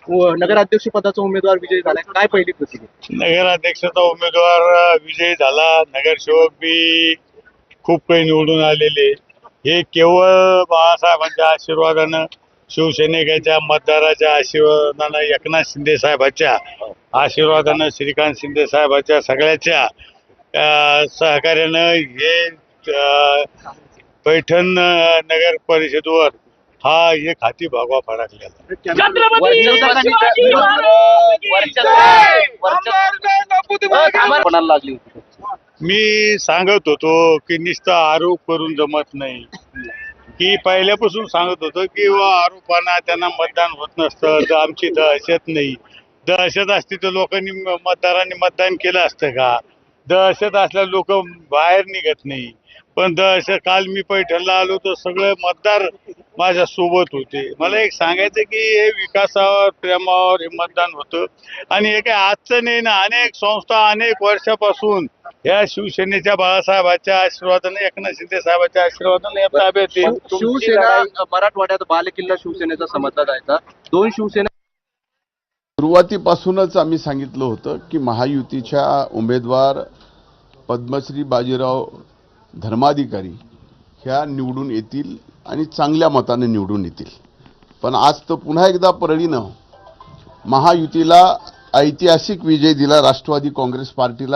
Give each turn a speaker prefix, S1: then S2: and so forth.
S1: नगराध्यक्ष पदाचा उमेदवार विजयी झालाय, काय पहिली प्रतिक्रिया?
S2: नगराध्यक्षाचा उमेदवार विजयी झाला. नगरसेवक बी खूप काही निवडून आलेले. हे केवळ बाळासाहेबांच्या आशीर्वादानं, शिवसैनिकाच्या मतदाराच्या आशीर्वादानं, एकनाथ शिंदे साहेबांच्या आशीर्वादानं, श्रीकांत शिंदे साहेबांच्या सगळ्याच्या सहकार्यानं हे पैठण नगर परिषदेवर हा एक हाती भागवा फडकलेला.
S1: कोणाला लागली होती?
S2: मी सांगत होतो की नुसता आरोप करून जमत नाही, की पहिल्यापासून सांगत होतो की आरोपांना त्यांना मतदान होत नसतं. तर आमची दहशत नाही. दहशत असती तर लोकांनी मतदारांनी मतदान केलं असतं का? दहशत असल्या लोक बाहेर निघत नाही. पण दहशत, काल मी पैठणला आलो तर सगळे मतदार माझ्या सोबत होते. मला एक सांगायचं की हे विकासावर, प्रेमावर हे मतदान होतं. आणि हे काही आजचं नाही ना, अनेक संस्था अनेक वर्षापासून या शिवसेनेच्या बाळासाहेबांच्या आशीर्वादाने, एकनाथ शिंदे साहेबांच्या आशीर्वादाने या ताब्यात येईल.
S1: शिवसेना मराठवाड्यात बालेकिल्ला शिवसेनेचा समजला जायचा. दोन शिवसेना
S3: सुरुवातीपासूनच आम्ही सांगितलं होतं की महायुतीच्या उमेदवार पद्मश्री बाजीराव धर्माधिकारी ह्या निवडून येतील आणि चांगल्या मताने निवडून येतील. पण आज तर पुन्हा एकदा परळीनं महायुतीला ऐतिहासिक विजय दिला, राष्ट्रवादी काँग्रेस पार्टीला